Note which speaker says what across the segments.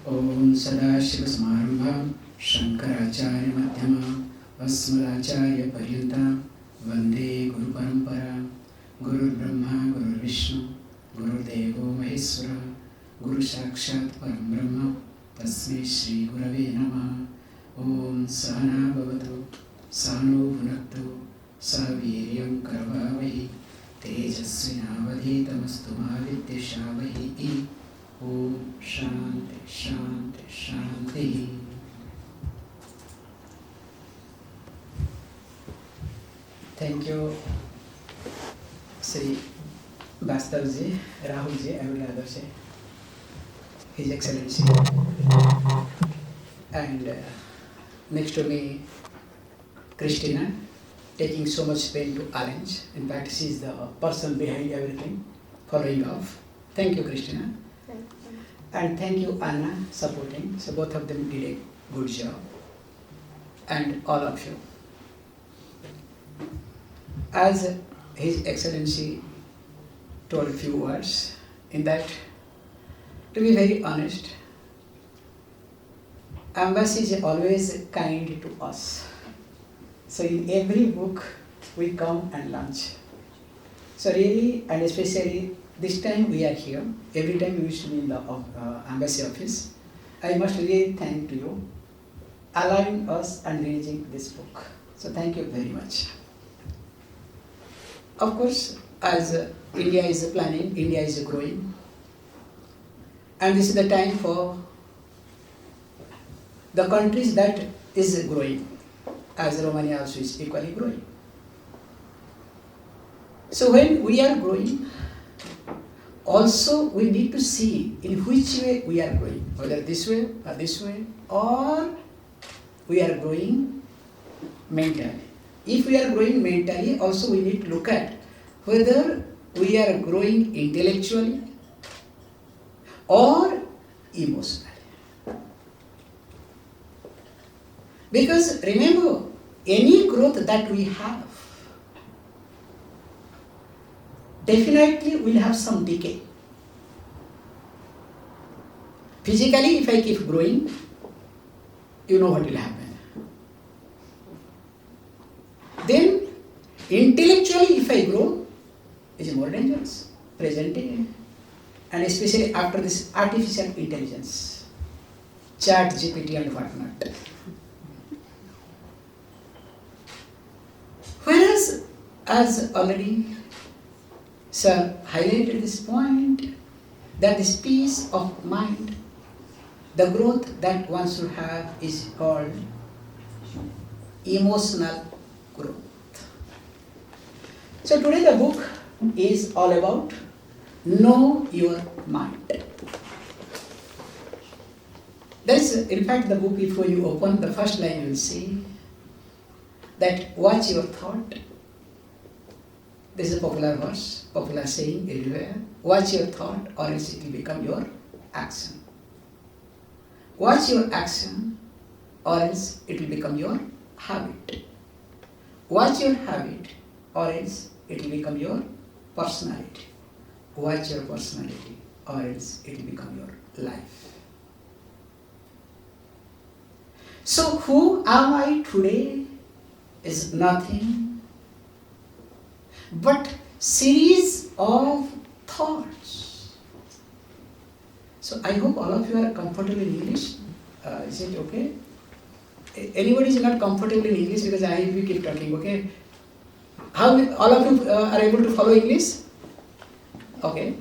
Speaker 1: Om Sadashiva-Samarambham Shankaracharya-Madhyamam Asmadacharya-Paryanta Vande Guru-Parampara Guru Brahma Guru Vishnu Guru Devo Maheswara Guru Sakshat Param Brahma Tasmai Shri Gurave Namaha Om Sahana Bhavatu Sahano Bhunaktu Sahaviryam Karavavahi Tejasvinavadhitamastu Ma Vidyashavaihi Om Shanti Shanti Shanti. Thank you, Sri Bastavji, Rahulji, I would rather say, His Excellency. And next to me, Christina, taking so much pain to arrange. In fact, she is the person behind everything, following off. Thank you, Christina. And thank you, Anna, supporting. So both of them did a good job. And all of you. As His Excellency told a few words, in that, to be very honest, Embassy is always kind to us. So in every book, we come and lunch. So really, and especially this time we are here. Every time we used to be in the embassy office. I must really thank to you, allowing us and releasing this book. So thank you very much. Of course, as India is planning, India is growing. And this is the time for the countries that is growing, as Romania also is equally growing. So when we are growing, also we need to see in which way we are growing, whether this way, or we are growing mentally. If we are growing mentally, also we need to look at whether we are growing intellectually or emotionally. Because remember, any growth that we have definitely will have some decay. Physically, if I keep growing, you know what will happen. Then, intellectually, if I grow, it's more dangerous, presenting, and especially after this artificial intelligence, chat, GPT and whatnot. Whereas, as already Sir highlighted this point, that this peace of mind, the growth that one should have is called emotional growth. So today the book is all about know your mind. That's in fact the book, if you open the first line, you will see that watch your thought. This is a popular verse, popular saying everywhere. Watch your thought or else it will become your action. Watch your action or else it will become your habit. Watch your habit or else it will become your personality. Watch your personality or else it will become your life. So who am I today is nothing but series of thoughts. So I hope all of you are comfortable in English. Is it okay? Anybody is not comfortable in English, because I will keep talking, okay? How all of you are able to follow English? Okay.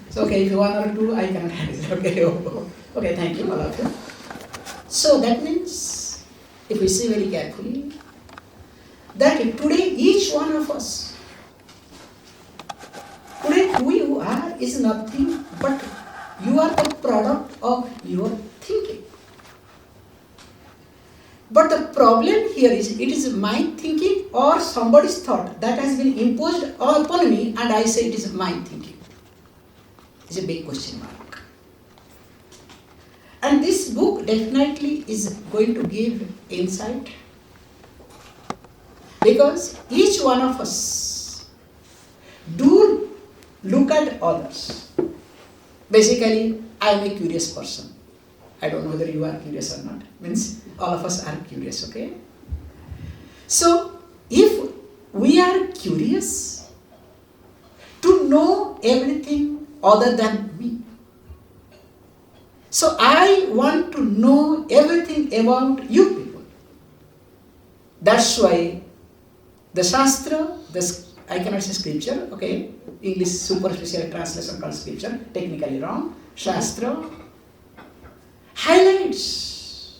Speaker 1: So okay, if you one or two, I cannot handle. Okay, okay, thank you all of you. So that means, if we see very carefully, that today each one of us, today who you are is nothing but you are the product of your thinking. But the problem here is, it is my thinking or somebody's thought that has been imposed upon me, and I say it is my thinking. It's a big question mark. And this book definitely is going to give insight, because each one of us do look at others. Basically, I am a curious person. I don't know whether you are curious or not. Means all of us are curious, okay? So, if we are curious to know everything other than me, so I want to know everything about you people. That's why the Shastra, I cannot say scripture, okay? English superficial translation called scripture, technically wrong. Shastra highlights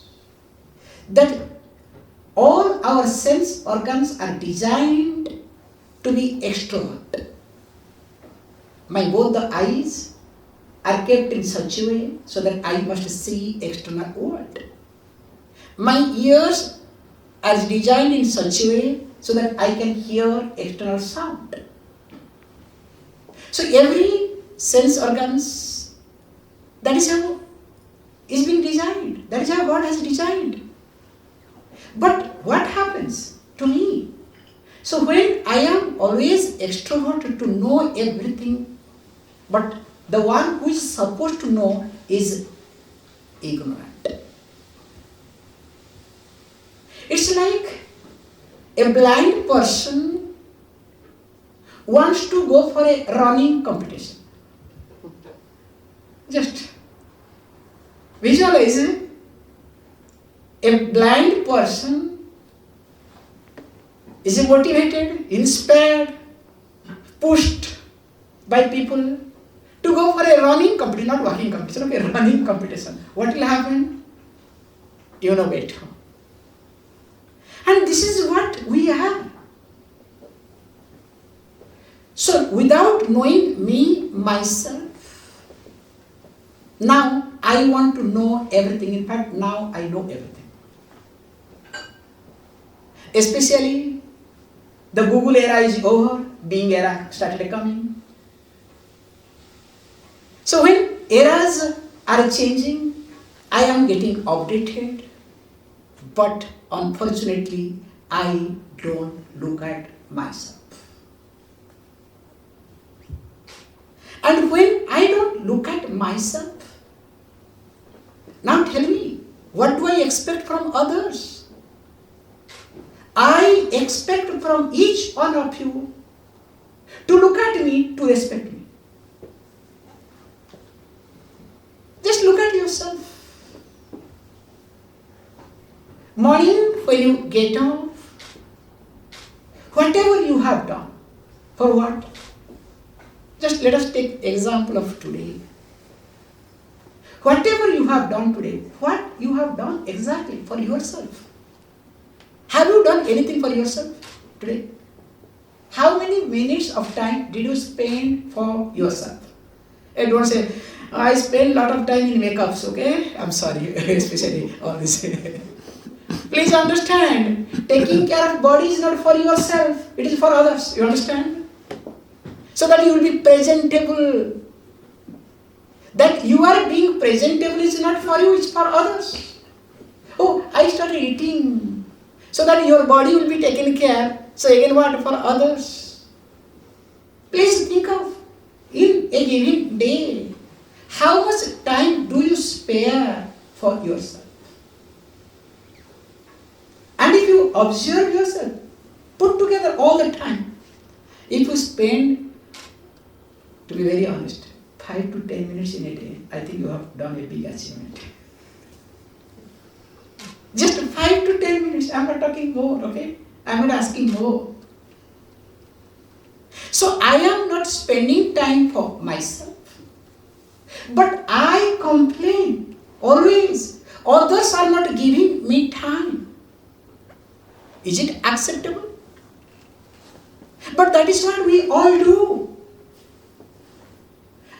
Speaker 1: that all our sense organs are designed to be extrovert. Both the eyes are kept in such a way so that I must see external world. My ears are designed in such a way so that I can hear external sound. So every sense organs, that is how is being designed. That is how God has designed. But what happens to me? So when I am always extroverted to know everything, but the one who is supposed to know is ignorant. It's like a blind person wants to go for a running competition. Just visualize it. A blind person is motivated, inspired, pushed by people to go for a running competition, not walking competition, okay, running competition. What will happen? You know better. And this is what we are. So without knowing me, myself, now I want to know everything. In fact, now I know everything. Especially the Google era is over, Bing era started coming. So when eras are changing, I am getting updated, but unfortunately, I don't look at myself. And when I don't look at myself, now tell me, what do I expect from others? I expect from each one of you to look at me, to respect me. Just look at yourself. Morning when you get up, whatever you have done, for what? Just let us take example of today. Whatever you have done today, what you have done exactly for yourself. Have you done anything for yourself today? How many minutes of time did you spend for yourself? And don't say, I spend a lot of time in makeups, okay? I'm sorry, especially all this. Please understand, taking care of body is not for yourself, it is for others, you understand? So that you will be presentable. That you are being presentable is not for you, it's for others. Oh, I started eating, so that your body will be taken care. So again what? For others. Please think of, in a given day, how much time do you spare for yourself? And if you observe yourself, put together all the time, if you spend, to be very honest, 5 to 10 minutes in a day, I think you have done a big achievement. Just 5 to 10 minutes, I'm not talking more, okay? I'm not asking more. So I am not spending time for myself. But I complain always. Others are not giving me time. Is it acceptable? But that is what we all do.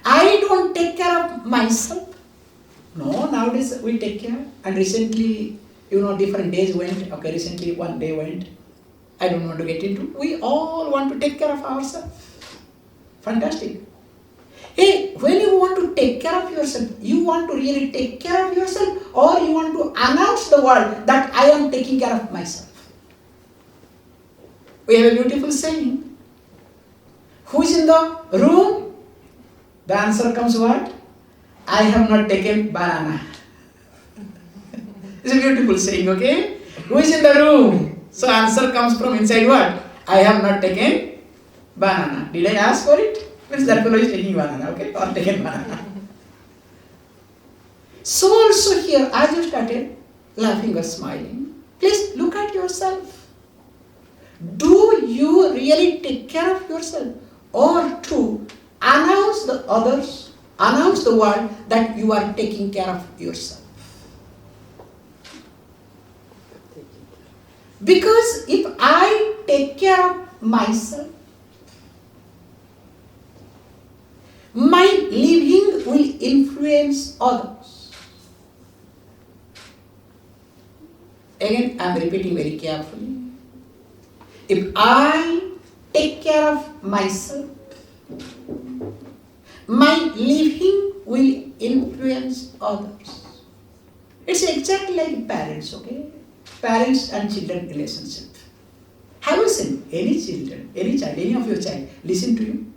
Speaker 1: I don't take care of myself. No, nowadays we take care. And recently, different days went. Okay, recently one day went. I don't want to get into. We all want to take care of ourselves. Fantastic. Hey, when you want to take care of yourself, you want to really take care of yourself, or you want to announce the world that I am taking care of myself. We have a beautiful saying. Who is in the room? The answer comes what? I have not taken banana. It's a beautiful saying, okay? Who is in the room? So answer comes from inside what? I have not taken banana. Did I ask for it? Means that fellow is taking banana, okay? Or taken banana. So also here, as you started laughing or smiling, please look at yourself. Do you really take care of yourself? Or to announce the others, announce the world that you are taking care of yourself. Because if I take care of myself, my living will influence others. Again, I am repeating very carefully. If I take care of myself, my living will influence others. It's exactly like parents, okay? Parents and children relationship. Have you seen any children, any child, any of your child listen to you?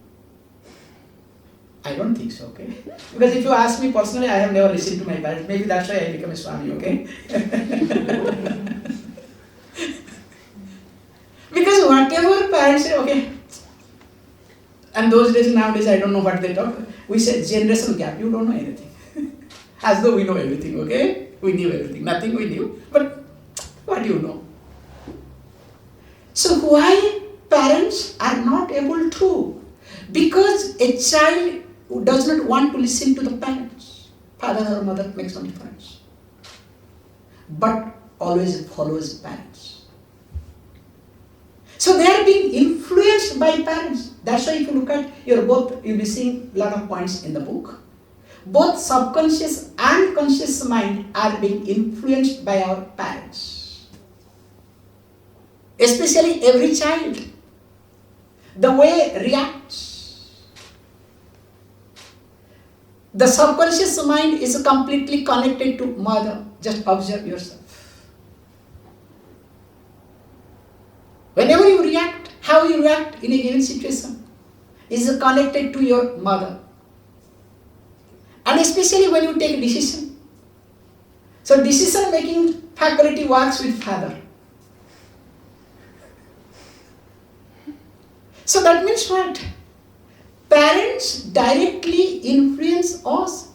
Speaker 1: I don't think so, okay? Because if you ask me personally, I have never listened to my parents. Maybe that's why I become a Swami, okay? Because whatever parents say, okay, and those days, nowadays, I don't know what they talk. We say generation gap, you don't know anything. As though we know everything, okay? We knew everything, nothing we knew, but what do you know? So why parents are not able to? Because a child who does not want to listen to the parents, father or mother makes no difference, but always follows parents. So they are being influenced by parents. That's why if you look at you'll be seeing a lot of points in the book. Both subconscious and conscious mind are being influenced by our parents. Especially every child. The way it reacts. The subconscious mind is completely connected to mother. Just observe yourself. Whenever you react, how you react in a given situation is connected to your mother. And especially when you take a decision. So decision making faculty works with father. So that means what? Parents directly influence us.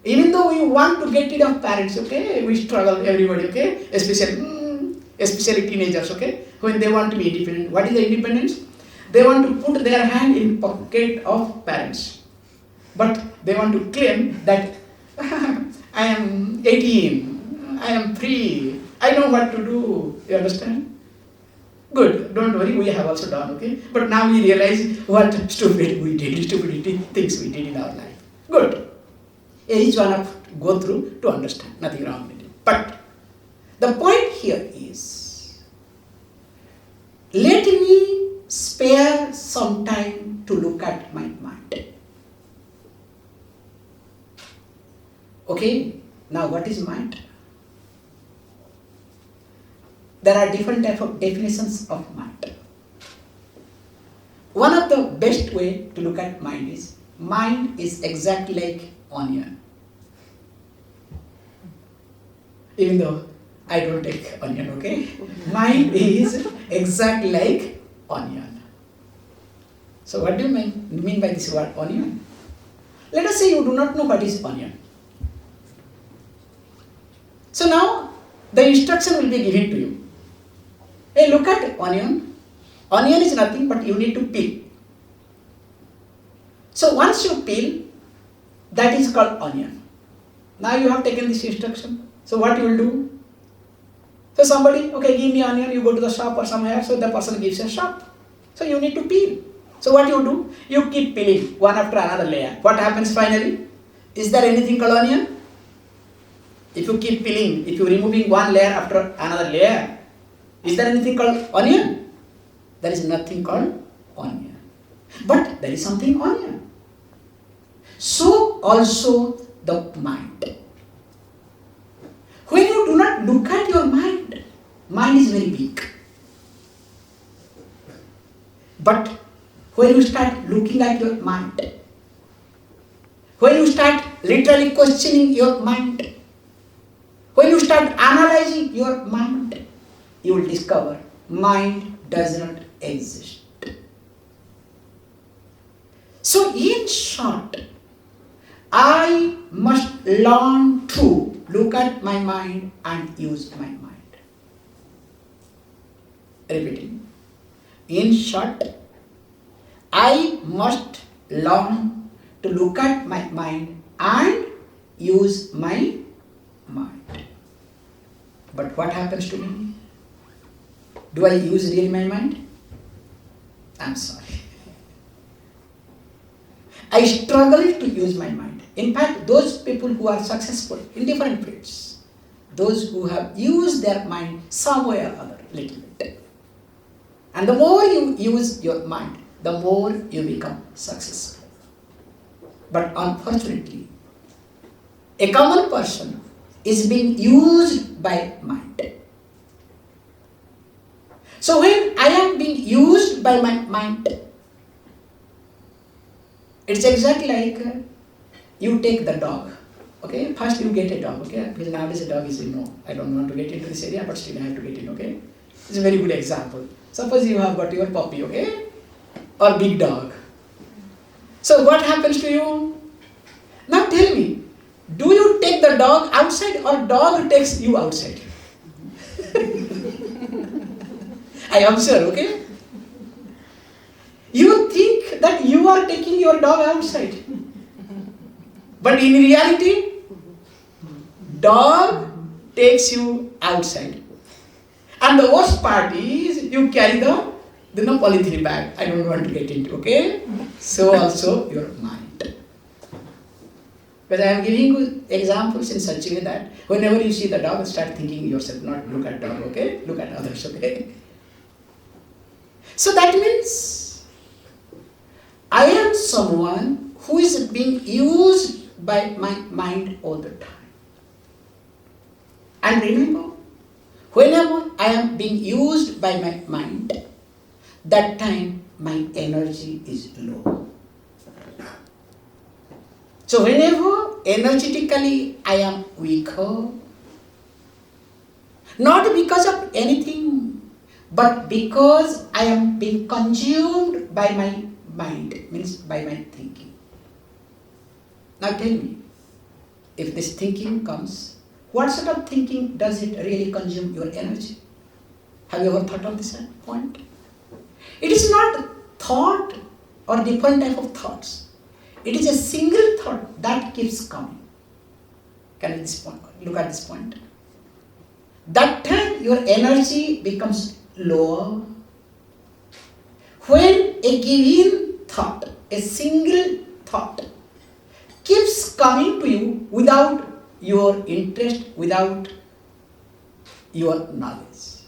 Speaker 1: Even though we want to get rid of parents, okay? We struggle, everybody, okay? Especially teenagers, okay? When they want to be independent. What is the independence? They want to put their hand in pocket of parents. But they want to claim that I am 18, I am free, I know what to do. You understand? Good, don't worry, we have also done, okay? But now we realize what stupid things we did in our life. Good. Each one have to go through to understand, nothing wrong with it. But the point here is, let me spare some time to look at my mind. Okay, now what is mind? There are different types of definitions of mind. One of the best way to look at mind is exactly like onion. Even though I don't take onion, okay? Mind is exactly like onion. So what do you mean by this word onion? Let us say you do not know what is onion. So now the instruction will be given to you. Hey, look at onion. Onion is nothing but you need to peel. So once you peel, that is called onion. Now you have taken this instruction. So what you will do? So somebody, okay, give me onion, you go to the shop or somewhere, so the person gives a shop. So you need to peel. So what you do? You keep peeling one after another layer. What happens finally? Is there anything called onion? If you keep peeling, if you are removing one layer after another layer, is there anything called onion? There is nothing called onion. But there is something onion. So also the mind. When you do not look at your mind, mind is very big. But when you start looking at your mind, when you start literally questioning your mind, when you start analyzing your mind, you will discover mind does not exist. So in short, I must learn to look at my mind and use my mind. Repeating. In short, I must learn to look at my mind and use my mind. But what happens to me? Do I use really my mind? I'm sorry. I struggle to use my mind. In fact, those people who are successful in different fields, those who have used their mind some way or other, little bit. And the more you use your mind, the more you become successful. But unfortunately, a common person is being used by mind. So when I am being used by my mind, it's exactly like you take the dog. Okay, first you get a dog. Okay, because nowadays a dog is, I don't want to get into this area, but still I have to get in. Okay, it's a very good example. Suppose you have got your puppy, okay, or big dog. So what happens to you? Now tell me, do you take the dog outside or dog takes you outside? I observe, okay? You think that you are taking your dog outside. But in reality, dog takes you outside. And the worst part is you carry the polythene bag. I don't want to get into, okay? So also your mind. But I am giving you examples in such a way that whenever you see the dog, start thinking yourself, not look at dog, okay? Look at others, okay? So that means I am someone who is being used by my mind all the time. And remember, whenever I am being used by my mind, that time my energy is low. So whenever energetically I am weaker, not because of anything, but because I am being consumed by my mind, means by my thinking. Now tell me, if this thinking comes, what sort of thinking does it really consume your energy? Have you ever thought of this point? It is not thought or different type of thoughts. It is a single thought that keeps coming. Can you look at this point? That time your energy becomes lower. When a given thought, a single thought, keeps coming to you without your interest, without your knowledge,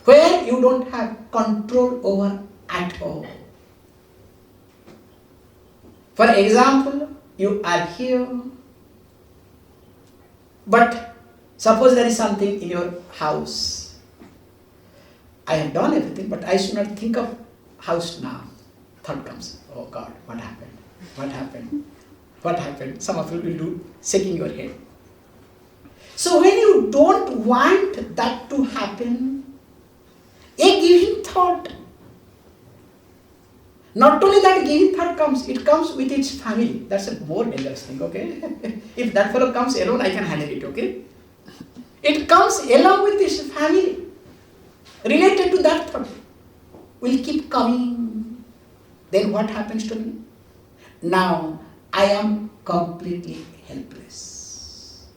Speaker 1: where you don't have control over at all. For example, you are here, but suppose there is something in your house. I have done everything, but I should not think of house now. Thought comes, oh God, what happened? What happened? What happened? Some of you will do shaking your head. So when you don't want that to happen, a given thought, not only that given thought comes, it comes with its family. That's a more dangerous thing, okay? If that fellow comes alone, I can handle it, okay? It comes along with its family, related to that thought, will keep coming. Then what happens to me? Now, I am completely helpless.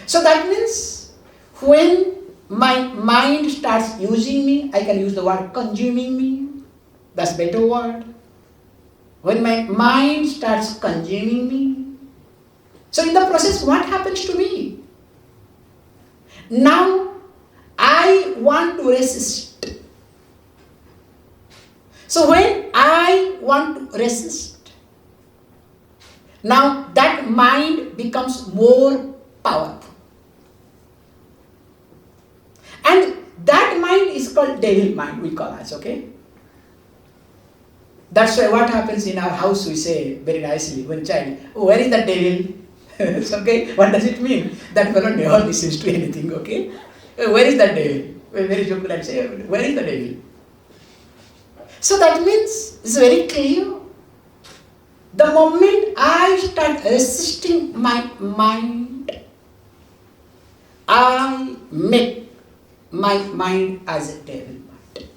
Speaker 1: So that means, when my mind starts using me, I can use the word consuming me. That's a better word. When my mind starts consuming me, so in the process, what happens to me? Now, I want to resist. So when I want to resist, now that mind becomes more powerful. And that mind is called devil mind, we call it, okay? That's why what happens in our house, we say very nicely, when child, oh, where is the devil? So, okay, what does it mean? That fellow never listens to anything, okay? Where is the devil? Very joke and say, where is the devil? So that means, it's very clear. The moment I start resisting my mind, I make my mind as a devil mind.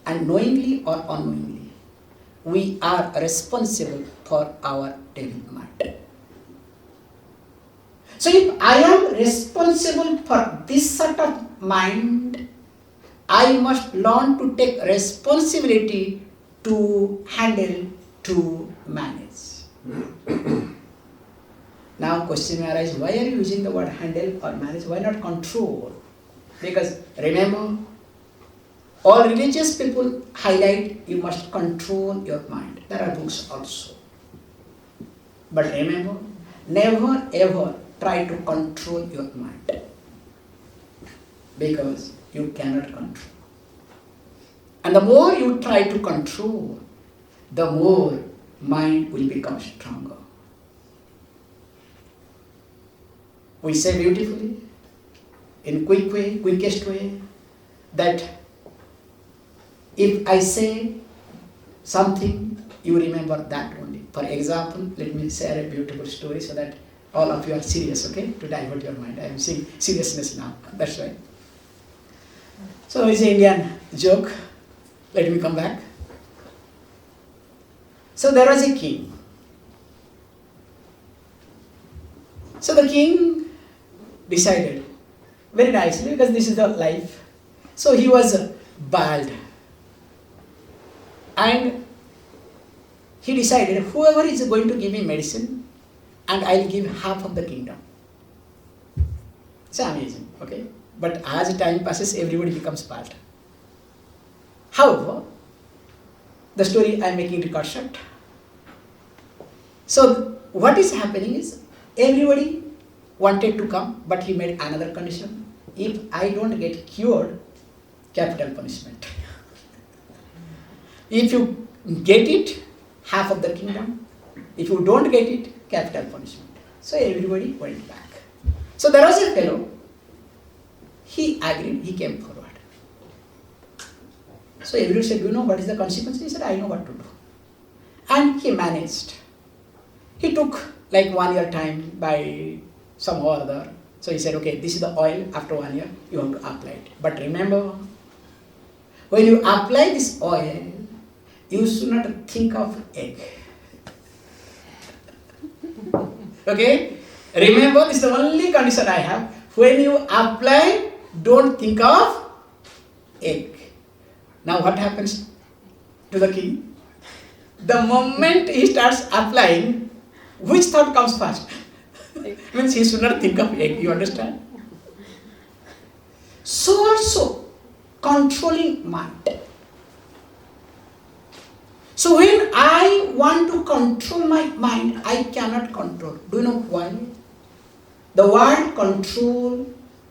Speaker 1: And knowingly or unknowingly, we are responsible for our devil mind. So if I am responsible for this sort of mind, I must learn to take responsibility to handle, to manage. Now question may arise, why are you using the word handle or manage? Why not control? Because remember, all religious people highlight you must control your mind. There are books also. But remember, never ever try to control your mind. Because you cannot control. And the more you try to control, the more mind will become stronger. We say beautifully, in quick way, quickest way, that if I say something, you remember that only. For example, let me share a beautiful story so that all of you are serious, okay, to divert your mind. I am seeing seriousness now, that's right. So it's an Indian joke. Let me come back. So there was a king. So the king decided, very nicely, because this is the life. So he was bald. And he decided, whoever is going to give me medicine, and I'll give half of the kingdom. It's amazing, okay? But as time passes, everybody becomes bald. However, the story I'm making record short. So what is happening is, everybody wanted to come, but he made another condition. If I don't get cured, capital punishment. If you get it, half of the kingdom. If you don't get it, capital punishment. So everybody went back. So there was a fellow, he agreed, he came forward. So everybody said, you know what is the consequence? He said, I know what to do. And he managed. He took like 1 year time by somehow or other. So he said, okay, this is the oil, after 1 year, you have to apply it. But remember, when you apply this oil, you should not think of egg. Okay? Remember, this is the only condition I have. When you apply, don't think of egg. Now what happens to the king? The moment he starts applying, which thought comes first? Means he should not think of egg, you understand? So also, controlling mind. So when I want to control my mind, I cannot control. Do you know why? The word control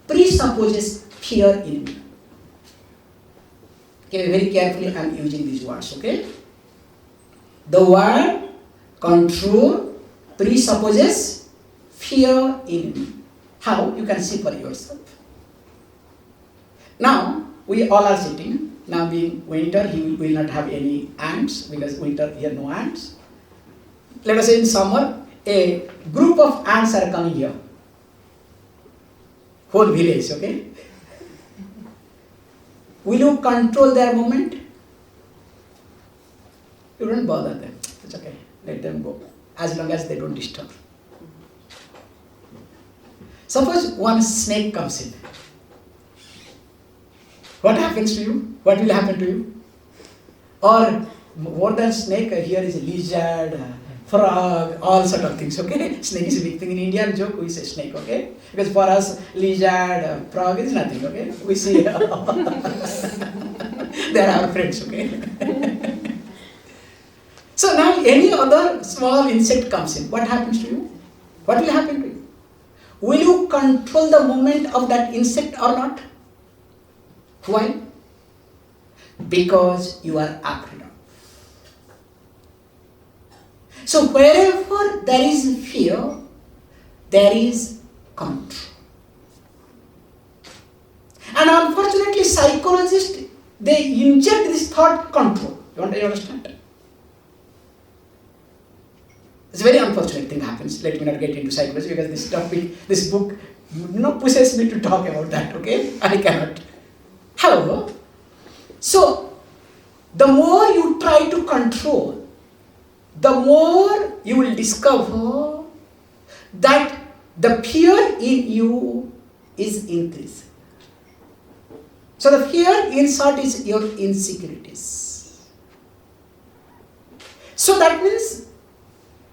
Speaker 1: presupposes fear in me. Okay, very carefully I am using these words, okay? The word control presupposes fear in me. How? You can see for yourself. Now, we all are sitting. Now being winter, he will not have any ants, because winter here no ants. Let us say in summer, a group of ants are coming here. Whole village, okay? Will you control their movement? You don't bother them. It's okay. Let them go. As long as they don't disturb. Suppose one snake comes in. What happens to you? What will happen to you? Or more than snake, here is a lizard, frog, all sort of things, okay? Snake is a big thing. In Indian joke, we say snake, okay? Because for us, lizard, frog is nothing, okay? We see, they are our friends, okay? So now any other small insect comes in. What happens to you? What will happen to you? Will you control the movement of that insect or not? Why? Because you are afraid of. So wherever there is fear, there is control. And unfortunately, psychologists, they inject this thought control. You understand? It's a very unfortunate thing happens. Let me not get into psychology because this topic, this book, pushes me to talk about that, okay? I cannot. However, so the more you try to control, the more you will discover that the fear in you is increasing. So the fear in short is your insecurities. So that means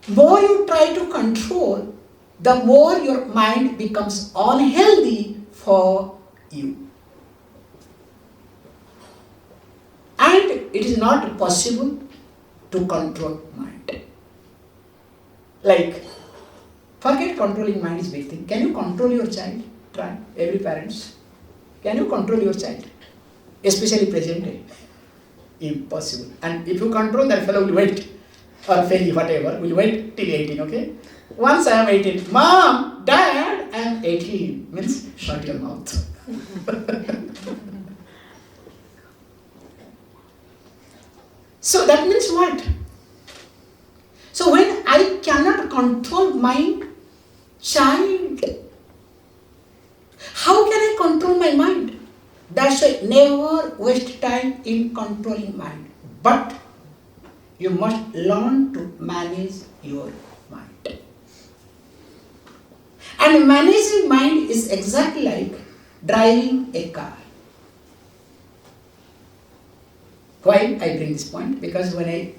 Speaker 1: more you try to control, the more your mind becomes unhealthy for you. And it is not possible to control mind. Like, forget controlling mind is big thing. Can you control your child? Try, every parents. Can you control your child? Especially present day. Impossible. And if you control, that fellow will wait. Or fail, whatever, will wait till 18, okay? Once I am 18, Mom, Dad, I am 18. Means, shut your mouth. So that means what? So when I cannot control my child, how can I control my mind? That's why never waste time in controlling mind. But you must learn to manage your mind. And managing mind is exactly like driving a car. Why I bring this point? Because when I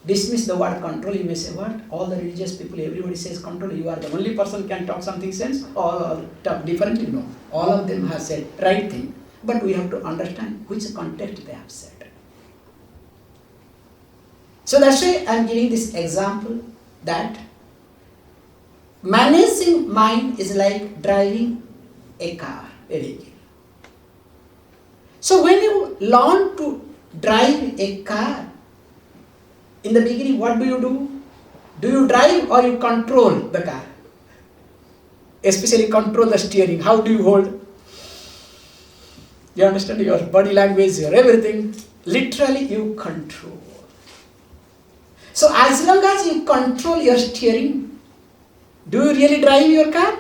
Speaker 1: dismiss the word control, you may say, what? All the religious people, everybody says control. You are the only person who can talk something sense. All talk differently. No. All of them have said right thing. But we have to understand which context they have said. So that's why I am giving this example that managing mind is like driving a car, a vehicle. So when you learn to drive a car, in the beginning what do? Do you drive or you control the car? Especially control the steering. How do you hold? You understand your body language, your everything. Literally you control. So as long as you control your steering, do you really drive your car?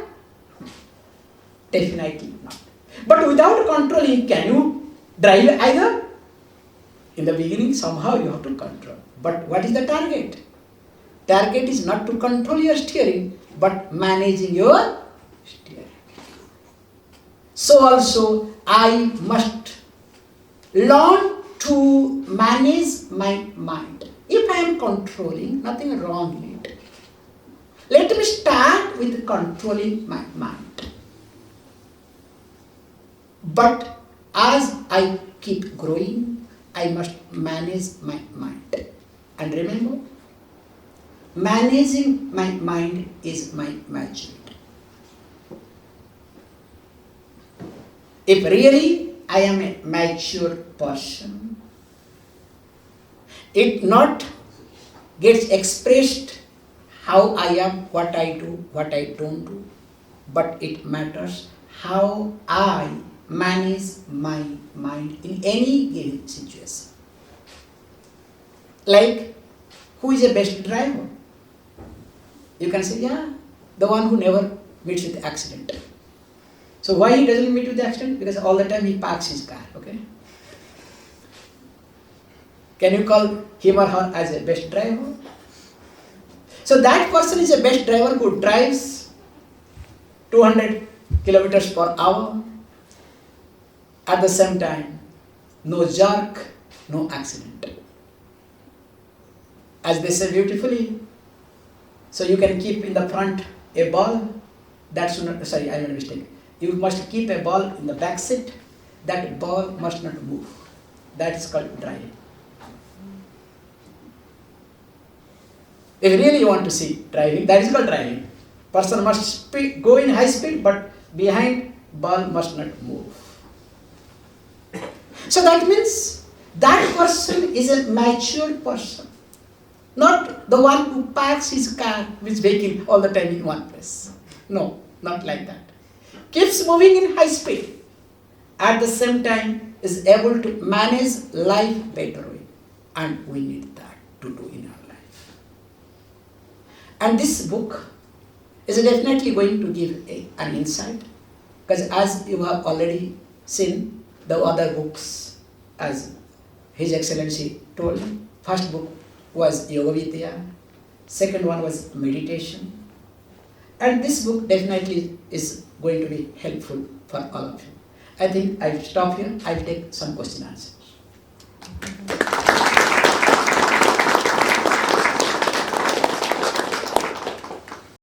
Speaker 1: Definitely not. But without controlling, can you drive either? In the beginning, somehow you have to control. But what is the target? Target is not to control your steering, but managing your steering. So also, I must learn to manage my mind. If I am controlling, nothing wrong in it. Let me start with controlling my mind. But as I keep growing, I must manage my mind. And remember, managing my mind is my maturity. If really I am a mature person, it not gets expressed how I am, what I do, what I don't do, but it matters how I manage my mind in any given situation. Like, who is the best driver? You can say, yeah, the one who never meets with accident. So why he doesn't meet with the accident? Because all the time he parks his car, okay? Can you call him or her as a best driver? So that person is a best driver who drives 200 kilometers per hour. At the same time, no jerk, no accident. As they say beautifully, so you can keep in the front a ball, that's not, sorry, I made a mistake. You must keep a ball in the back seat, that ball must not move. That is called driving. If really you want to see driving, that is called driving. Person must go in high speed, but behind ball must not move. So that means that person is a mature person. Not the one who parks his car, his vehicle all the time in one place. No, not like that. Keeps moving in high speed. At the same time, is able to manage life better way. And we need that to do in our life. And this book is definitely going to give an insight, because as you have already seen the other books, as His Excellency told, first book was Yoga Vidya, second one was meditation, and this book definitely is going to be helpful for all of you. I think I'll stop here. I'll take some question answers.